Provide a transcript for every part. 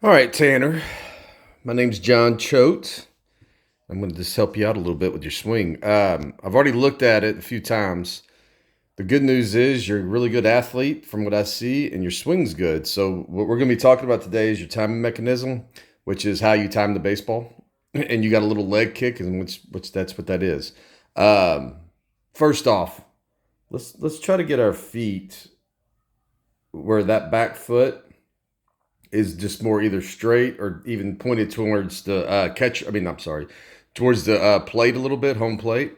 All right, Tanner. My name's John Choate. I'm going to just help you out a little bit with your swing. I've already looked at it a few times. The good news is you're a really good athlete from what I see, and your swing's good. So, what we're going to be talking about today is your timing mechanism, which is how you time the baseball. And you got a little leg kick, and which that's what that is. Um, First off, let's try to get our feet where that back foot is just more either straight or even pointed towards the catch. I mean, I'm sorry, towards the plate a little bit, home plate,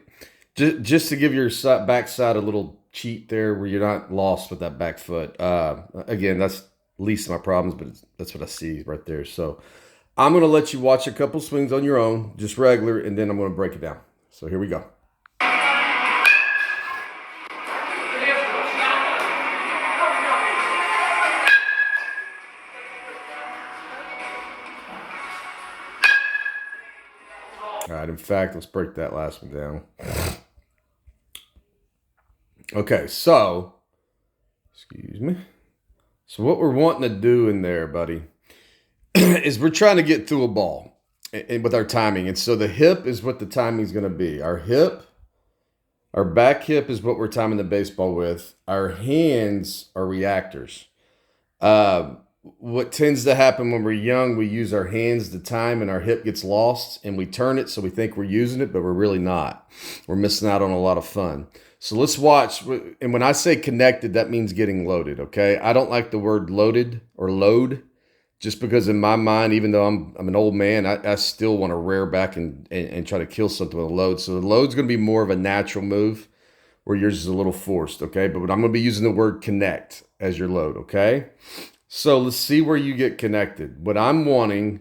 just to give your backside a little cheat there where you're not lost with that back foot. Again, that's least of my problems, but that's what I see right there. So I'm going to let you watch a couple swings on your own, just regular, and then I'm going to break it down. So here we go. All right, in fact, let's break that last one down. Okay, so, excuse me. So what we're wanting to do in there, buddy, is we're trying to get through a ball and with our timing. And so the hip is what the timing is going to be. Our back hip is what we're timing the baseball with. Our hands are reactors. Uh, what tends to happen when we're young, we use our hands to time and our hip gets lost and we turn it so we think we're using it, but we're really not. We're missing out on a lot of fun. So let's watch. And when I say connected, that means getting loaded, okay? I don't like the word loaded or load just because in my mind, even though I'm an old man, I still want to rear back and try to kill something with a load. So the load's going to be more of a natural move where yours is a little forced, okay? But I'm going to be using the word connect as your load, okay? So let's see where you get connected. What I'm wanting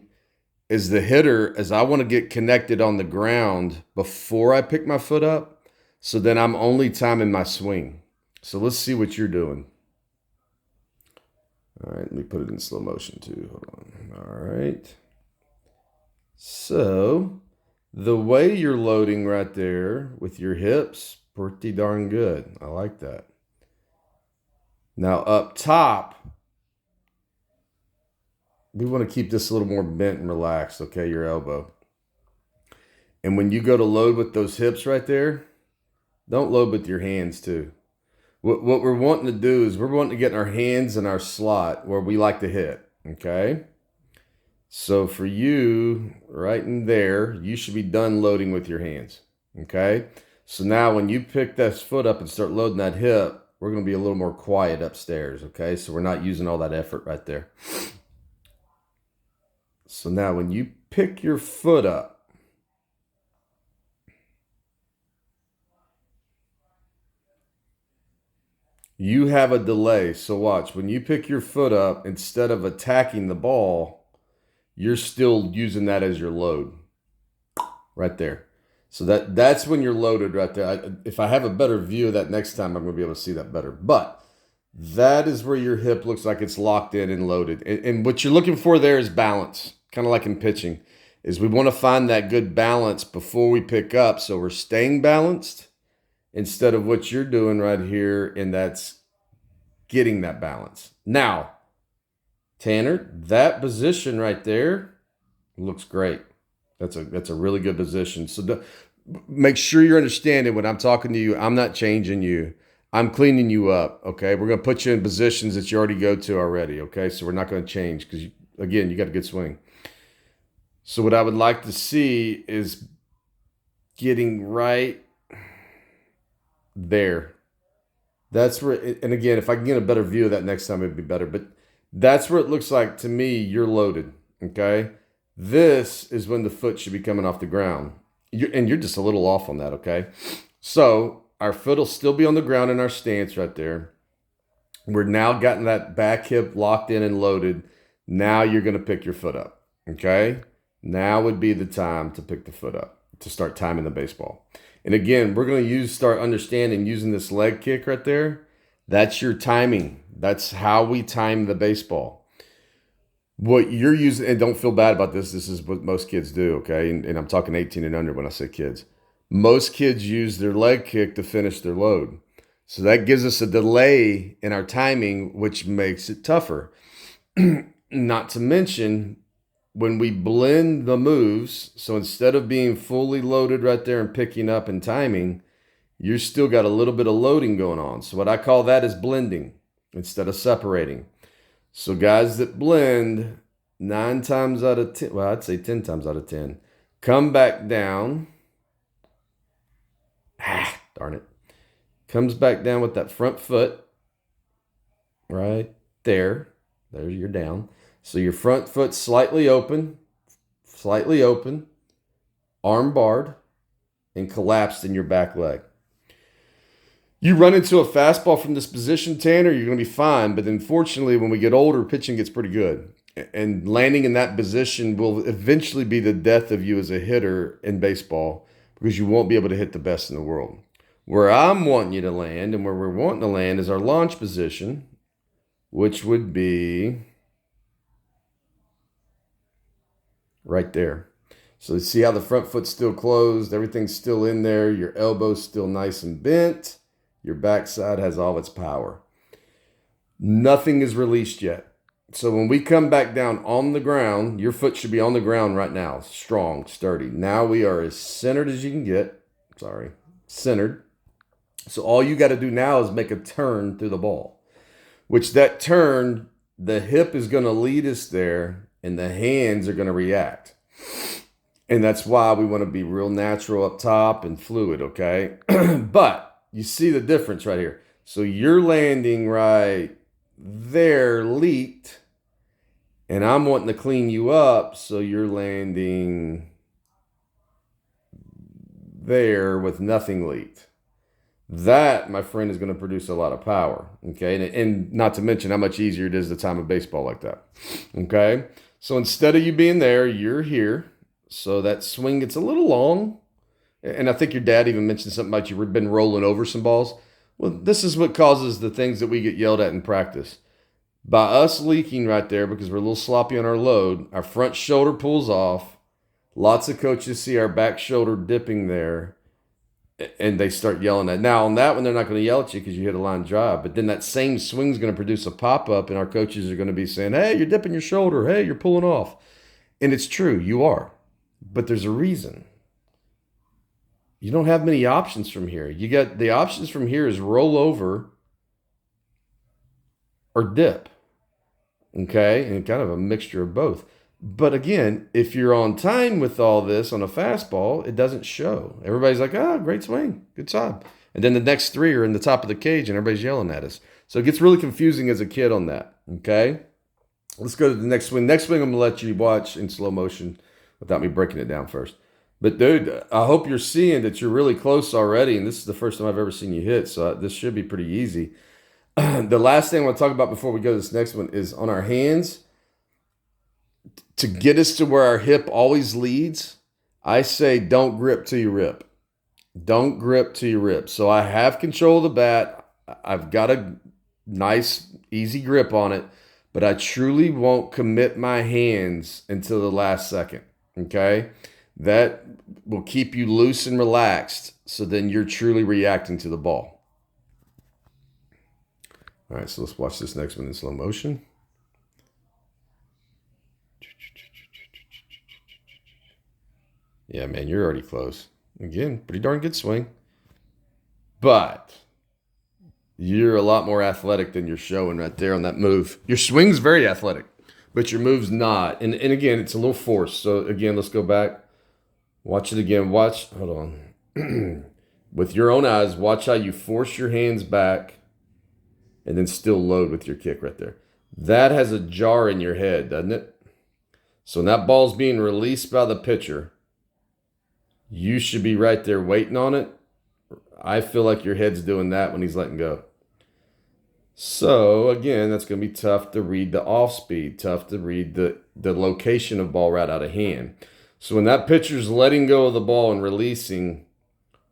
is the hitter, as I want to get connected on the ground before I pick my foot up. So then I'm only timing my swing. So let's see what you're doing. All right, let me put it in slow motion too. Hold on. All right. So the way you're loading right there with your hips, pretty darn good. I like that. Now up top, we want to keep this a little more bent and relaxed, okay, your elbow. And when you go to load with those hips right there, don't load with your hands too. What we're wanting to do is we're wanting to get our hands in our slot where we like to hit, okay? So for you, right in there, you should be done loading with your hands, okay? So now when you pick this foot up and start loading that hip, we're going to be a little more quiet upstairs, okay? So we're not using all that effort right there. So now when you pick your foot up, you have a delay. So watch, when you pick your foot up, instead of attacking the ball, you're still using that as your load right there. So that's when you're loaded right there. If I have a better view of that next time, I'm going to be able to see that better. But that is where your hip looks like it's locked in and loaded. And what you're looking for there is balance, kind of like in pitching, is we want to find that good balance before we pick up. So we're staying balanced instead of what you're doing right here, and that's getting that balance. Now, Tanner, that position right there looks great. That's a really good position. So make sure you're understanding when I'm talking to you, I'm not changing you. I'm cleaning you up, okay? We're going to put you in positions that you already go to already, okay? So we're not going to change because, again, you got a good swing. So what I would like to see is getting right there. That's where, and again, if I can get a better view of that next time, it'd be better. But that's where it looks like to me you're loaded, okay? This is when the foot should be coming off the ground. And you're just a little off on that, okay? So our foot will still be on the ground in our stance right there. We're now gotten that back hip locked in and loaded. Now you're going to pick your foot up, okay? Now would be the time to pick the foot up, to start timing the baseball. And again, we're going to start understanding using this leg kick right there. That's your timing. That's how we time the baseball. What you're using, and don't feel bad about this, this is what most kids do, okay? And I'm talking 18 and under when I say kids. Most kids use their leg kick to finish their load. So that gives us a delay in our timing, which makes it tougher. Not to mention, when we blend the moves, so instead of being fully loaded right there and picking up and timing, you still got a little bit of loading going on. So what I call that is blending instead of separating. So guys that blend 9 times out of 10, well, I'd say 10 times out of 10, come back down. Darn it. Comes back down with that front foot right there. There's your down. So your front foot slightly open, arm barred, and collapsed in your back leg. You run into a fastball from this position, Tanner, you're going to be fine. But unfortunately, when we get older, pitching gets pretty good. And landing in that position will eventually be the death of you as a hitter in baseball because you won't be able to hit the best in the world. Where I'm wanting you to land and where we're wanting to land is our launch position, which would be right there. So see how the front foot's still closed, everything's still in there, your elbow's still nice and bent, your backside has all its power. Nothing is released yet. So when we come back down on the ground, your foot should be on the ground right now, strong, sturdy. Now we are as centered as you can get. Centered. So all you got to do now is make a turn through the ball, which that turn, the hip is going to lead us there and the hands are going to react. And that's why we want to be real natural up top and fluid, okay? But you see the difference right here. So you're landing right there, leaked, and I'm wanting to clean you up, so you're landing there with nothing leaked. That, my friend, is going to produce a lot of power, okay? And not to mention how much easier it is to time a baseball like that, okay? So instead of you being there, you're here. So that swing gets a little long. And I think your dad even mentioned something about you've been rolling over some balls. Well, this is what causes the things that we get yelled at in practice. By us leaking right there because we're a little sloppy on our load, our front shoulder pulls off. Lots of coaches see our back shoulder dipping there, and they start yelling at. Now, on that one, they're not going to yell at you because you hit a line drive. But then that same swing is going to produce a pop-up, and our coaches are going to be saying, hey, you're dipping your shoulder. Hey, you're pulling off. And it's true, you are. But there's a reason. You don't have many options from here. You got the options from here is roll over or dip. Okay? And kind of a mixture of both. But again, if you're on time with all this on a fastball, it doesn't show. Everybody's like, great swing. Good job. And then the next 3 are in the top of the cage and everybody's yelling at us. So it gets really confusing as a kid on that. Okay? Let's go to the next swing. Next swing I'm going to let you watch in slow motion without me breaking it down first. But dude, I hope you're seeing that you're really close already. And this is the first time I've ever seen you hit. So this should be pretty easy. The last thing I want to talk about before we go to this next one is on our hands. To get us to where our hip always leads, I say don't grip till you rip. Don't grip till you rip. So I have control of the bat. I've got a nice, easy grip on it. But I truly won't commit my hands until the last second. Okay? That will keep you loose and relaxed, so then you're truly reacting to the ball. All right, so let's watch this next one in slow motion. Yeah, man, you're already close. Again, pretty darn good swing. But you're a lot more athletic than you're showing right there on that move. Your swing's very athletic, but your move's not. And again, it's a little forced. So again, let's go back. Watch it again. Hold on. With your own eyes, watch how you force your hands back and then still load with your kick right there. That has a jar in your head, doesn't it? So when that ball's being released by the pitcher, you should be right there waiting on it. I feel like your head's doing that when he's letting go. So, again, that's going to be tough to read the off speed, tough to read the location of ball right out of hand. So when that pitcher's letting go of the ball and releasing,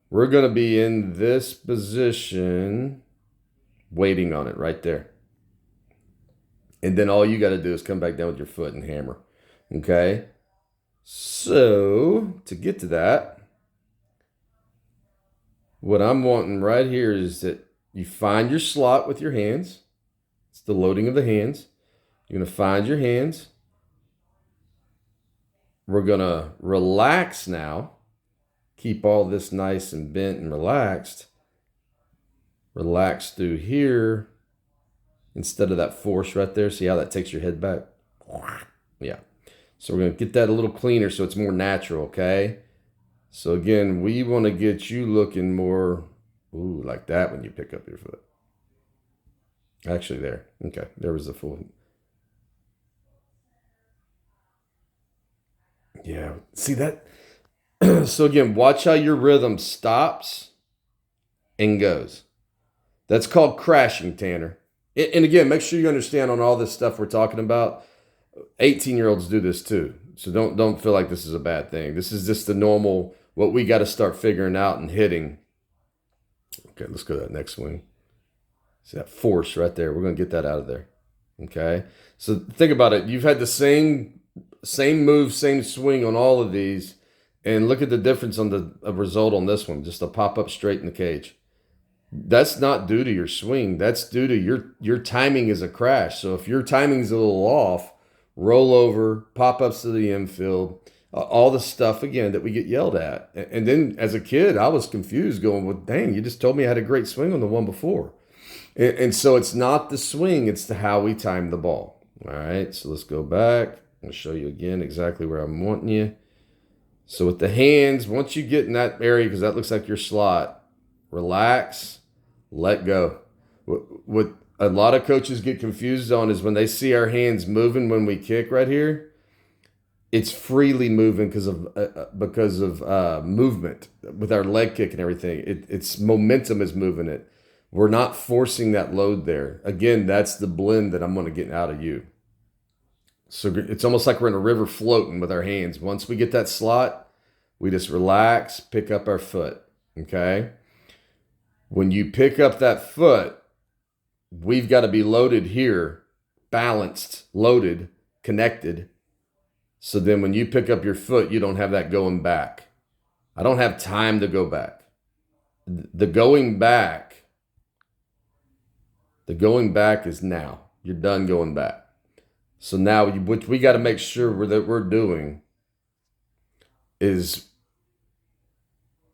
we're going to be in this position waiting on it right there. And then all you got to do is come back down with your foot and hammer. Okay? So, to get to that, what I'm wanting right here is that you find your slot with your hands. It's the loading of the hands. You're going to find your hands. We're going to relax now. Keep all this nice and bent and relaxed. Relax through here instead of that force right there. See how that takes your head back? Yeah. So we're going to get that a little cleaner so it's more natural, okay? So again, we want to get you looking more like that when you pick up your foot. Actually there. Okay, there was the full. Yeah, see that? So again, watch how your rhythm stops and goes. That's called crashing, Tanner. And again, make sure you understand on all this stuff we're talking about, 18-year-olds do this too. So don't feel like this is a bad thing. This is just the normal, what we got to start figuring out and hitting. Okay, let's go to that next swing. See that force right there. We're going to get that out of there. Okay? So think about it. You've had the same move, same swing on all of these. And look at the difference on the result on this one. Just a pop-up straight in the cage. That's not due to your swing. That's due to your timing is a crash. So if your timing's a little off, roll over, pop-ups to the infield, all the stuff, again, that we get yelled at. And then as a kid, I was confused going, well, dang, you just told me I had a great swing on the one before. And so it's not the swing, it's the how we time the ball. All right, so let's go back. I'll show you again exactly where I'm wanting you. So with the hands, once you get in that area, because that looks like your slot, relax, let go. What a lot of coaches get confused on is when they see our hands moving when we kick right here, it's freely moving because of movement with our leg kick and everything. It's momentum is moving it. We're not forcing that load there. Again, that's the blend that I'm going to get out of you. So it's almost like we're in a river floating with our hands. Once we get that slot, we just relax, pick up our foot, okay? When you pick up that foot, we've got to be loaded here, balanced, loaded, connected. So then when you pick up your foot, you don't have that going back. I don't have time to go back. The going back is now. You're done going back. So now what we got to make sure that we're doing is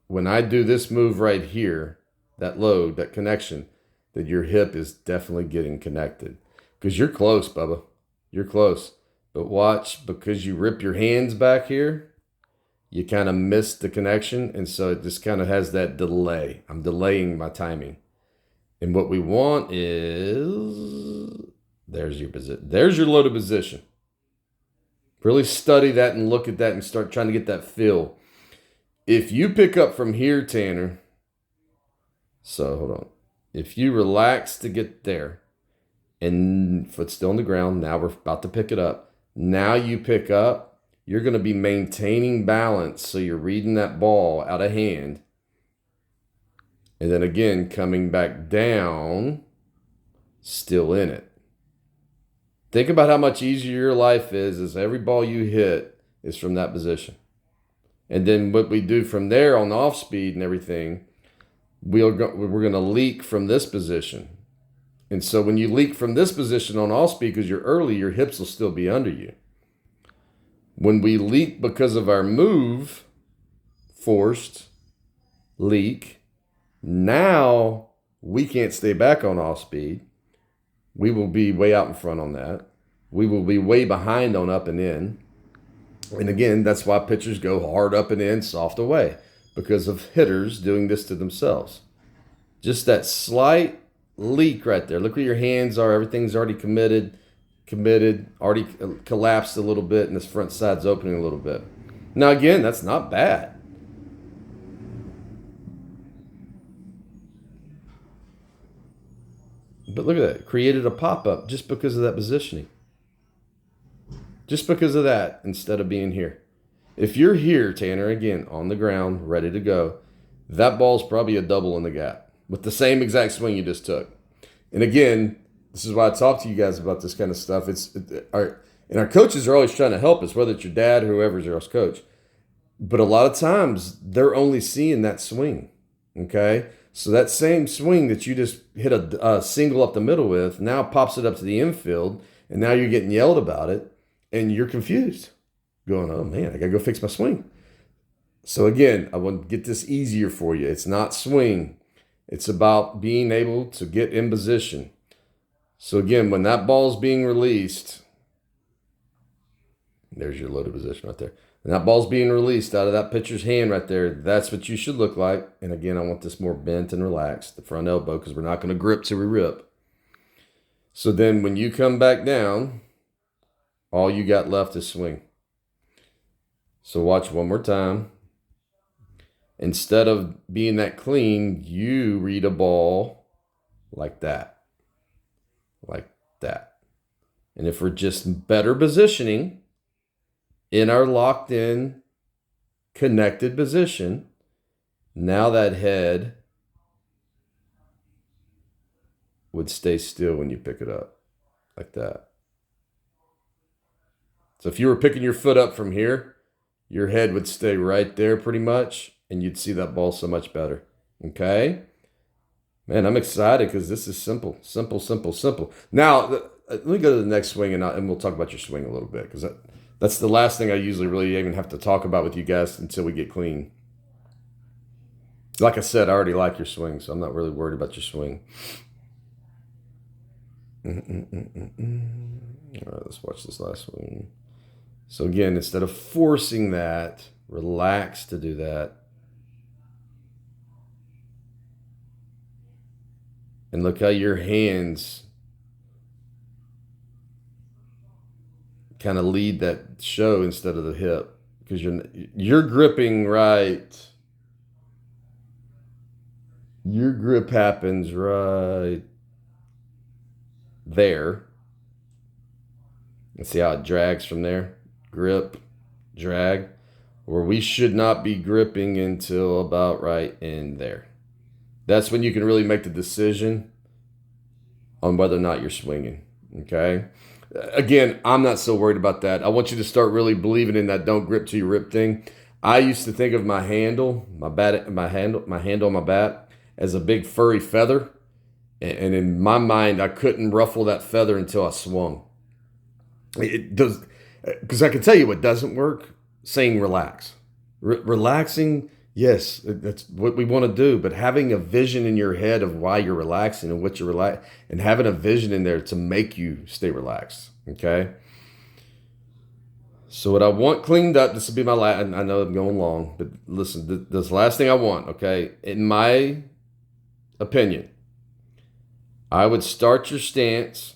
when I do this move right here, that load, that connection, that your hip is definitely getting connected. Because you're close, Bubba. You're close. But watch, because you rip your hands back here, you kind of miss the connection. And so it just kind of has that delay. I'm delaying my timing. And what we want is, there's your position. There's your loaded position. Really study that and look at that and start trying to get that feel. If you pick up from here, Tanner, so hold on. If you relax to get there and foot still on the ground, now we're about to pick it up. Now you pick up, you're going to be maintaining balance. So you're reading that ball out of hand. And then again, coming back down, still in it. Think about how much easier your life is as every ball you hit is from that position. And then what we do from there on off speed and everything, we're going to leak from this position. And so when you leak from this position on off speed because you're early, your hips will still be under you. When we leak because of our move, forced, leak, now we can't stay back on off speed. We will be way out in front on that. We will be way behind on up and in. And again, that's why pitchers go hard up and in, soft away, because of hitters doing this to themselves. Just that slight leak right there. Look where your hands are. Everything's already committed, already collapsed a little bit, and this front side's opening a little bit. Now, again, that's not bad. But look at that. It created a pop-up just because of that positioning. Just because of that instead of being here. If you're here, Tanner, again, on the ground, ready to go, that ball's probably a double in the gap with the same exact swing you just took. And again, this is why I talk to you guys about this kind of stuff. Our coaches are always trying to help us, whether it's your dad or whoever's your coach. But a lot of times, they're only seeing that swing, okay? So that same swing that you just hit a single up the middle with now pops it up to the infield, And now you're getting yelled about it and you're confused, going, oh man, I got to go fix my swing. So again, I want to get this easier for you. It's not swing. It's about being able to get in position. So again, when that ball's being released, there's your loaded position right there. When that ball's being released out of that pitcher's hand right there, that's what you should look like. And again, I want this more bent and relaxed, the front elbow, because we're not going to grip till we rip. So then when you come back down, all you got left is swing. So watch one more time. Instead of being that clean, you read a ball like that. Like that. And if we're just better positioning in our locked in, connected position, now that head would stay still when you pick it up. Like that. So if you were picking your foot up from here, your head would stay right there pretty much, and you'd see that ball so much better. Okay? Man, I'm excited because this is simple. Simple, simple, simple. Now, let me go to the next swing, and we'll talk about your swing a little bit, because that's the last thing I usually really even have to talk about with you guys until we get clean. Like I said, I already like your swing, so I'm not really worried about your swing. All right, let's watch this last one. So again, instead of forcing that, relax to do that. And look how your hands kind of lead that show instead of the hip, because you're gripping right. Your grip happens right there. And see how it drags from there? Grip, drag. Where we should not be gripping until about right in there. That's when you can really make the decision on whether or not you're swinging, okay? Again, I'm not so worried about that. I want you to start really believing in that don't grip till you rip thing. I used to think of my handle, my handle on my bat as a big furry feather. And in my mind, I couldn't ruffle that feather until I swung. It does, because I can tell you what doesn't work, saying relax. Relaxing, yes, that's what we want to do, but having a vision in your head of why you're relaxing and what you're relaxing, and having a vision in there to make you stay relaxed, okay? So what I want cleaned up, this will be my last, I know I'm going long, but listen, this last thing I want, okay? In my opinion, I would start your stance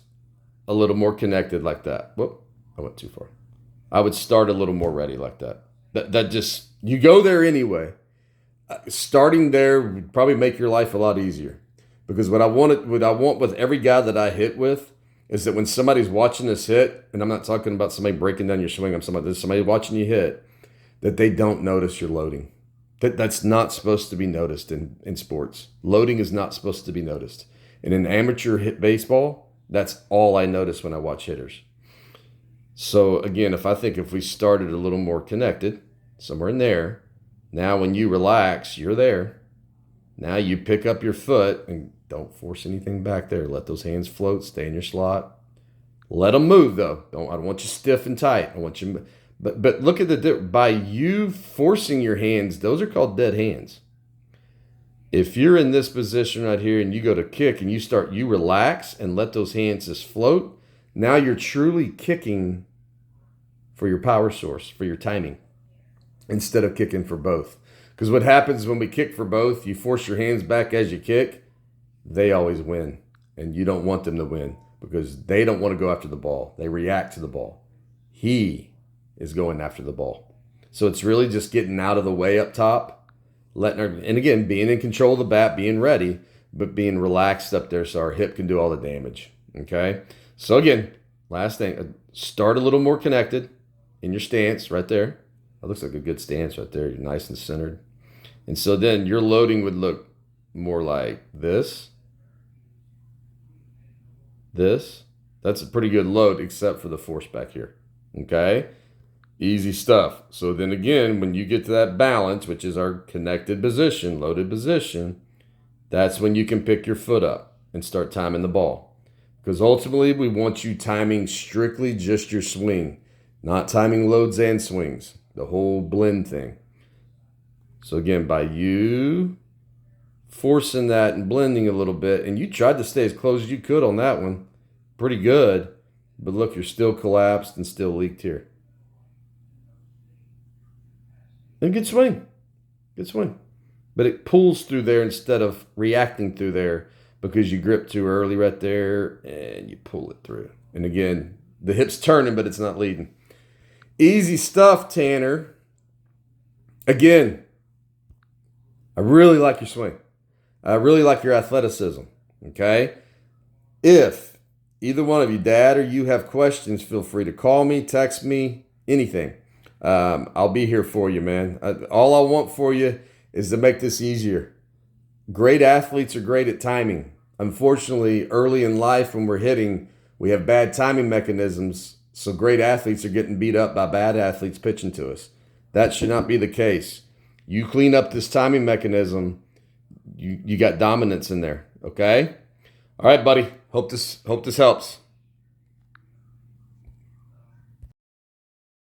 a little more connected like that. Whoop, I went too far. I would start a little more ready like that. That just, you go there anyway. Starting there would probably make your life a lot easier. Because what I want with every guy that I hit with is that when somebody's watching this hit, and I'm not talking about somebody breaking down your swing, I'm talking about somebody watching you hit, that they don't notice your loading. That's not supposed to be noticed in sports. Loading is not supposed to be noticed. And in amateur hit baseball, that's all I notice when I watch hitters. So again, if we started a little more connected, somewhere in there, now when you relax, you're there. Now you pick up your foot and don't force anything back there. Let those hands float, stay in your slot. Let them move though. I don't want you stiff and tight. I want you, but look at by you forcing your hands, those are called dead hands. If you're in this position right here and you go to kick and you relax and let those hands just float, now you're truly kicking for your power source, for your timing, instead of kicking for both. Because what happens when we kick for both, you force your hands back as you kick, they always win. And you don't want them to win because they don't want to go after the ball. They react to the ball. He is going after the ball. So it's really just getting out of the way up top. And again, being in control of the bat, being ready, but being relaxed up there so our hip can do all the damage, okay? So again, last thing, start a little more connected in your stance right there. That looks like a good stance right there. You're nice and centered. And so then your loading would look more like this. This. That's a pretty good load except for the force back here, okay? Easy stuff. So then again, when you get to that balance, which is our connected position, loaded position, that's when you can pick your foot up and start timing the ball. Because ultimately, we want you timing strictly just your swing, not timing loads and swings, the whole blend thing. So again, by you forcing that and blending a little bit, and you tried to stay as close as you could on that one, pretty good. But look, you're still collapsed and still leaked here. And good swing. Good swing. But it pulls through there instead of reacting through there because you grip too early right there and you pull it through. And again, the hip's turning, but it's not leading. Easy stuff, Tanner. Again, I really like your swing. I really like your athleticism. Okay? If either one of you, Dad or you, have questions, feel free to call me, text me, anything. I'll be here for you, man. All I want for you is to make this easier. Great athletes are great at timing. Unfortunately, early in life when we're hitting, we have bad timing mechanisms, so great athletes are getting beat up by bad athletes pitching to us. That should not be the case. You clean up this timing mechanism, you got dominance in there, okay? All right, buddy. Hope this helps.